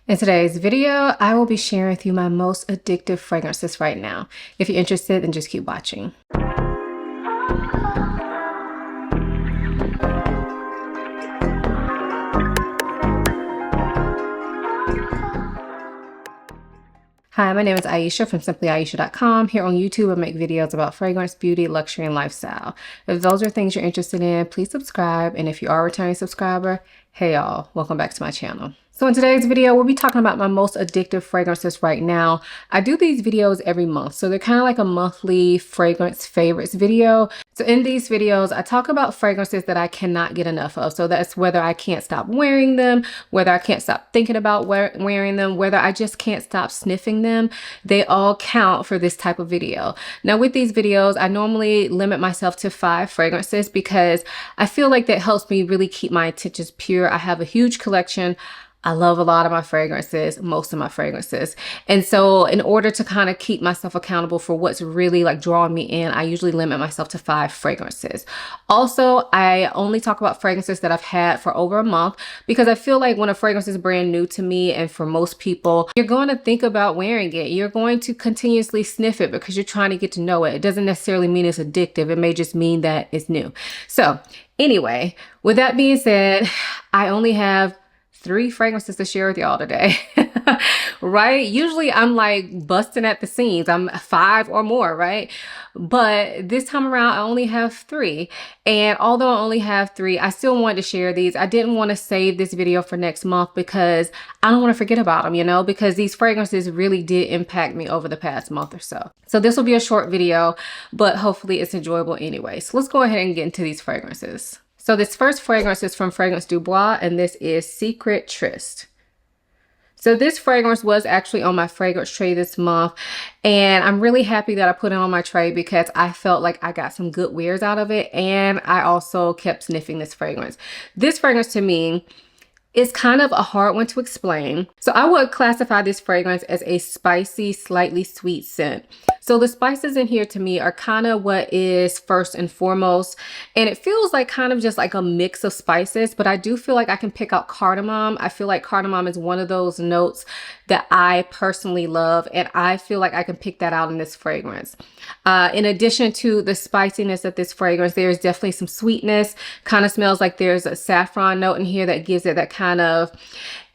In today's video, I will be sharing with you my most addictive fragrances right now. If you're interested, then just keep watching. Hi, my name is Ayesha from simplyayesha.com. Here on YouTube, I make videos about fragrance, beauty, luxury, and lifestyle. If those are things you're interested in, please subscribe. And if you are a returning subscriber, hey y'all, welcome back to my channel. So in today's video, we'll be talking about my most addictive fragrances right now. I do these videos every month, so they're kind of like a monthly fragrance favorites video. So in these videos, I talk about fragrances that I cannot get enough of. So that's whether I can't stop wearing them, whether I can't stop thinking about wearing them, whether I just can't stop sniffing them. They all count for this type of video. Now with these videos, I normally limit myself to 5 fragrances because I feel like that helps me really keep my intentions pure. I have a huge collection. I love a lot of my fragrances, most of my fragrances. And so in order to kind of keep myself accountable for what's really like drawing me in, I usually limit myself to 5 fragrances. Also, I only talk about fragrances that I've had for over a month because I feel like when a fragrance is brand new to me and for most people, you're going to think about wearing it. You're going to continuously sniff it because you're trying to get to know it. It doesn't necessarily mean it's addictive. It may just mean that it's new. So anyway, with that being said, I only have 3 fragrances to share with y'all today, right? Usually I'm like busting at the seams. I'm 5 or more, right? But this time around, I only have 3. And although I only have 3, I still wanted to share these. I didn't want to save this video for next month because I don't want to forget about them, you know, because these fragrances really did impact me over the past month or so. So this will be a short video, but hopefully it's enjoyable anyway. So let's go ahead and get into these fragrances. So this first fragrance is from Fragrance Dubois, and this is Secret Tryst. So this fragrance was actually on my fragrance tray this month, and I'm really happy that I put it on my tray because I felt like I got some good wears out of it, and I also kept sniffing this fragrance. This fragrance to me is kind of a hard one to explain. So I would classify this fragrance as a spicy, slightly sweet scent. So the spices in here to me are kind of what is first and foremost. And it feels like kind of just like a mix of spices, but I do feel like I can pick out cardamom. I feel like cardamom is one of those notes that I personally love, and I feel like I can pick that out in this fragrance. In addition to the spiciness of this fragrance, there's definitely some sweetness. Kind of smells like there's a saffron note in here that gives it that kind of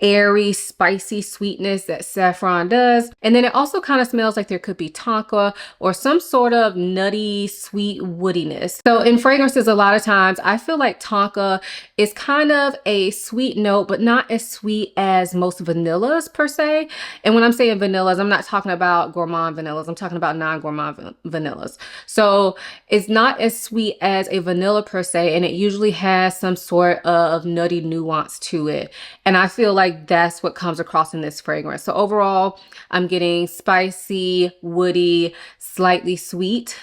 airy, spicy sweetness that saffron does. And then it also kind of smells like there could be tonka or some sort of nutty, sweet woodiness. So in fragrances, a lot of times I feel like tonka is kind of a sweet note, but not as sweet as most vanillas per se. And when I'm saying vanillas, I'm not talking about gourmand vanillas. I'm talking about non-gourmand vanillas. So it's not as sweet as a vanilla per se, and it usually has some sort of nutty nuance to it. And I feel like that's what comes across in this fragrance. So overall, I'm getting spicy, woody, slightly sweet,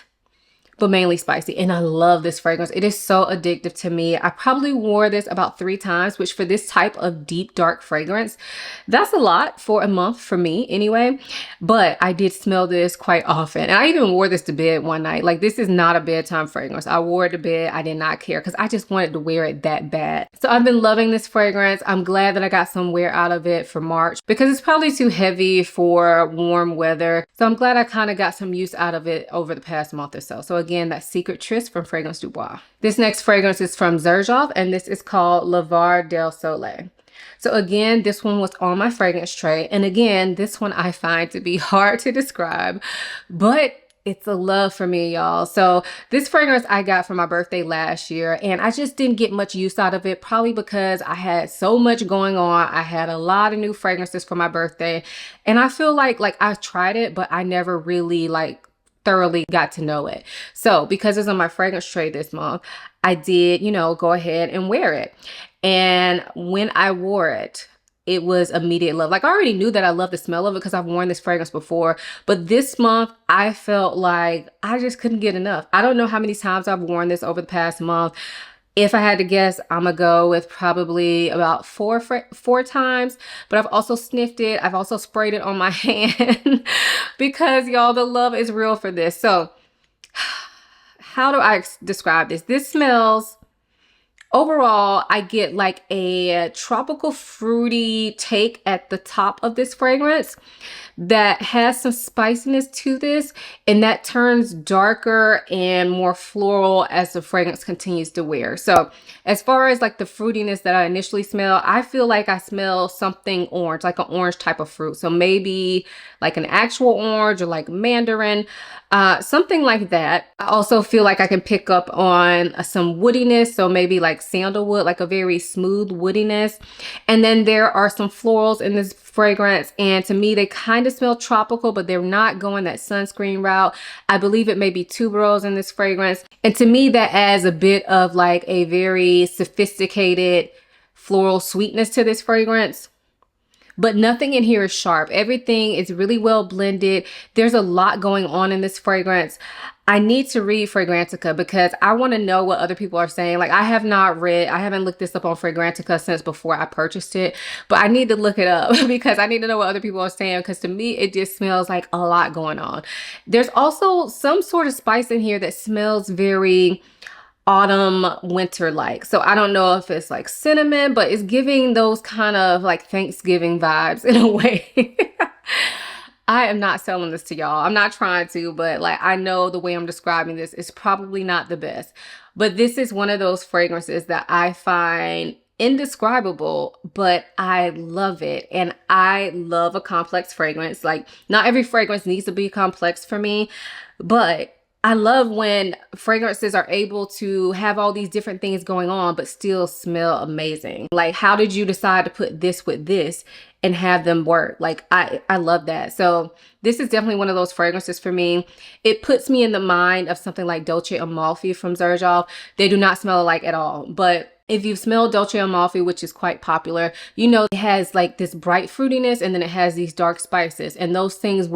but mainly spicy. And I love this fragrance. It is so addictive to me. I probably wore this about 3 times, which for this type of deep, dark fragrance, that's a lot for a month for me anyway. But I did smell this quite often. And I even wore this to bed one night. Like, this is not a bedtime fragrance. I wore it to bed. I did not care because I just wanted to wear it that bad. So I've been loving this fragrance. I'm glad that I got some wear out of it for March because it's probably too heavy for warm weather. So I'm glad I kind of got some use out of it over the past month or so. So again, that's Secret Tryst from Fragrance Dubois. This next fragrance is from Xerjoff, and this is called Lavar del Soleil. So again, this one was on my fragrance tray. And again, this one I find to be hard to describe, but it's a love for me, y'all. So this fragrance I got for my birthday last year, and I just didn't get much use out of it, probably because I had so much going on. I had a lot of new fragrances for my birthday, and I feel like I tried it, but I never really thoroughly got to know it. So because it's on my fragrance tray this month, I did, go ahead and wear it. And when I wore it, it was immediate love. Like, I already knew that I loved the smell of it because I've worn this fragrance before. But this month, I felt like I just couldn't get enough. I don't know how many times I've worn this over the past month. If I had to guess, I'm gonna go with probably about four times, but I've also sniffed it. I've also sprayed it on my hand because y'all, the love is real for this. So how do I describe this? This smells Overall, I get like a tropical fruity take at the top of this fragrance that has some spiciness to this, and that turns darker and more floral as the fragrance continues to wear. So as far as like the fruitiness that I initially smell, I feel like I smell something orange, like an orange type of fruit. So maybe like an actual orange or like mandarin, something like that. I also feel like I can pick up on some woodiness. So maybe like sandalwood, like a very smooth woodiness. And then there are some florals in this fragrance, and to me they kind of smell tropical, but they're not going that sunscreen route. I believe it may be tuberose in this fragrance, and to me that adds a bit of like a very sophisticated floral sweetness to this fragrance. But nothing in here is sharp. Everything is really well blended. There's a lot going on in this fragrance. I need to read Fragrantica because I want to know what other people are saying. Like I haven't looked this up on Fragrantica since before I purchased it, but I need to look it up because I need to know what other people are saying, because to me, it just smells like a lot going on. There's also some sort of spice in here that smells very autumn winter like. So I don't know if it's like cinnamon, but it's giving those kind of like Thanksgiving vibes in a way. I am not selling this to y'all. I'm not trying to, but like I know the way I'm describing this is probably not the best. But this is one of those fragrances that I find indescribable, but I love it. And I love a complex fragrance. Like not every fragrance needs to be complex for me, but I love when fragrances are able to have all these different things going on, but still smell amazing. Like, how did you decide to put this with this and have them work? Like, I love that. So this is definitely one of those fragrances for me. It puts me in the mind of something like Dolce Amalfi from Xerjoff. They do not smell alike at all, but if you've smelled Dolce Amalfi, which is quite popular, you know it has like this bright fruitiness and then it has these dark spices, and those things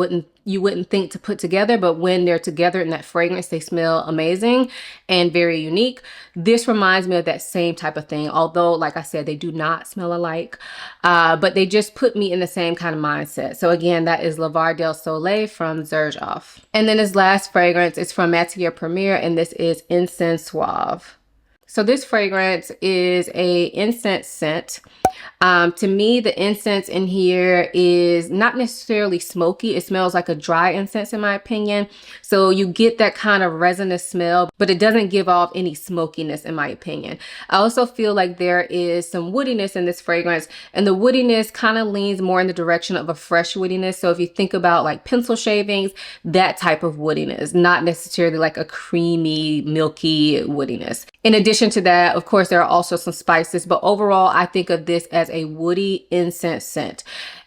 you wouldn't think to put together, but when they're together in that fragrance, they smell amazing and very unique. This reminds me of that same type of thing, although like I said, they do not smell alike, but they just put me in the same kind of mindset. So again, that is Lavar del Soleil from Xerjoff. And then this last fragrance is from Matiere Premiere, and this is Incense Suave. So this fragrance is a incense scent. To me, the incense in here is not necessarily smoky. It smells like a dry incense in my opinion. So you get that kind of resinous smell, but it doesn't give off any smokiness in my opinion. I also feel like there is some woodiness in this fragrance, and the woodiness kind of leans more in the direction of a fresh woodiness. So if you think about like pencil shavings, that type of woodiness, not necessarily like a creamy, milky woodiness. In addition to that, of course, there are also some spices, but overall, I think of this as a woody incense scent.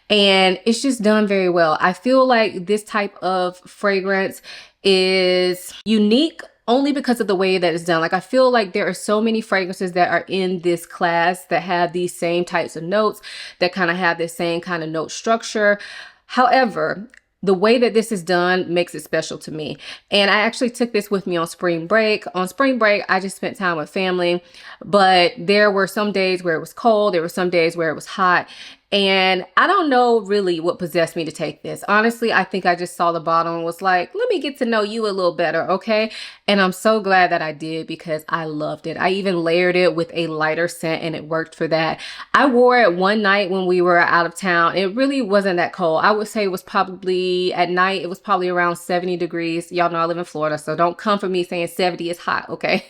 And it's just done very well. I feel like this type of fragrance is unique only because of the way that it's done. Like I feel like there are so many fragrances that are in this class that have these same types of notes, that kind of have the same kind of note structure. However, the way that this is done makes it special to me. And I actually took this with me on spring break. On spring break, I just spent time with family, but there were some days where it was cold. There were some days where it was hot. And I don't know really what possessed me to take this. Honestly, I think I just saw the bottle and was like, let me get to know you a little better, okay? And I'm so glad that I did because I loved it. I even layered it with a lighter scent and it worked for that. I wore it one night when we were out of town. It really wasn't that cold. I would say it was probably, at night, it was probably around 70 degrees. Y'all know I live in Florida, so don't come for me saying 70 is hot, okay?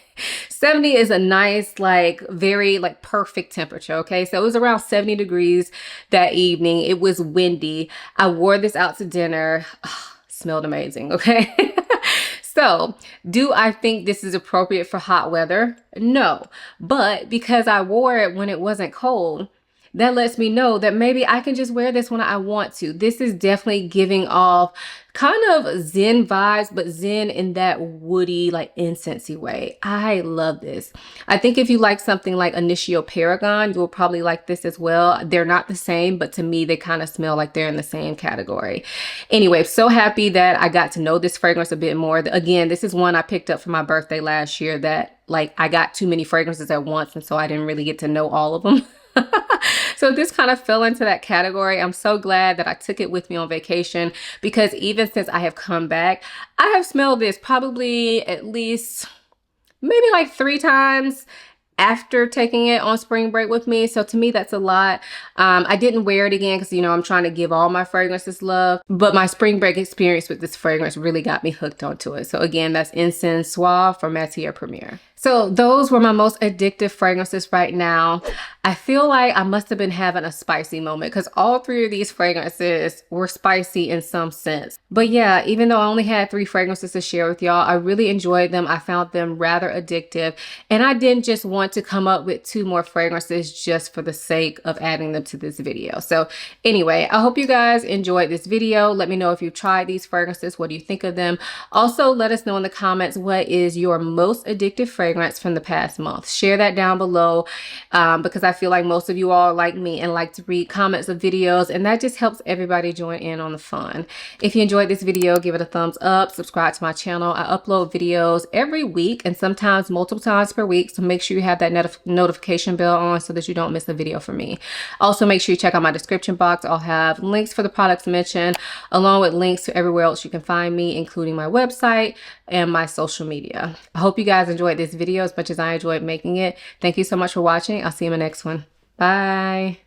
70 is a nice, like, very, like, perfect temperature, okay? So it was around 70 degrees that evening. It was windy. I wore this out to dinner. Smelled amazing, okay? So, do I think this is appropriate for hot weather? No. But because I wore it when it wasn't cold, that lets me know that maybe I can just wear this when I want to. This is definitely giving off kind of Zen vibes, but Zen in that woody, like incensey way. I love this. I think if you like something like Initio Paragon, you will probably like this as well. They're not the same, but to me, they kind of smell like they're in the same category. Anyway, so happy that I got to know this fragrance a bit more. Again, this is one I picked up for my birthday last year that like I got too many fragrances at once, and so I didn't really get to know all of them. So this kind of fell into that category. I'm so glad that I took it with me on vacation, because even since I have come back, I have smelled this probably at least maybe like 3 times. after taking it on spring break with me. So to me, that's a lot. I didn't wear it again because, you know, I'm trying to give all my fragrances love. But my spring break experience with this fragrance really got me hooked onto it. So again, that's Incense Suave from Matiere Premiere. So those were my most addictive fragrances right now. I feel like I must have been having a spicy moment because all three of these fragrances were spicy in some sense. But yeah, even though I only had 3 fragrances to share with y'all, I really enjoyed them. I found them rather addictive. And I didn't just want to come up with 2 more fragrances just for the sake of adding them to this video. So anyway, I hope you guys enjoyed this video. Let me know if you've tried these fragrances. What do you think of them? Also, let us know in the comments what is your most addictive fragrance from the past month. Share that down below because I feel like most of you all like me and like to read comments of videos, and that just helps everybody join in on the fun. If you enjoyed this video, give it a thumbs up, subscribe to my channel. I upload videos every week and sometimes multiple times per week, so make sure you have that notification bell on so that you don't miss a video from me. Also, make sure you check out my description box. I'll have links for the products mentioned along with links to everywhere else you can find me, including my website and my social media. I hope you guys enjoyed this video as much as I enjoyed making it. Thank you so much for watching. I'll see you in my next one. Bye.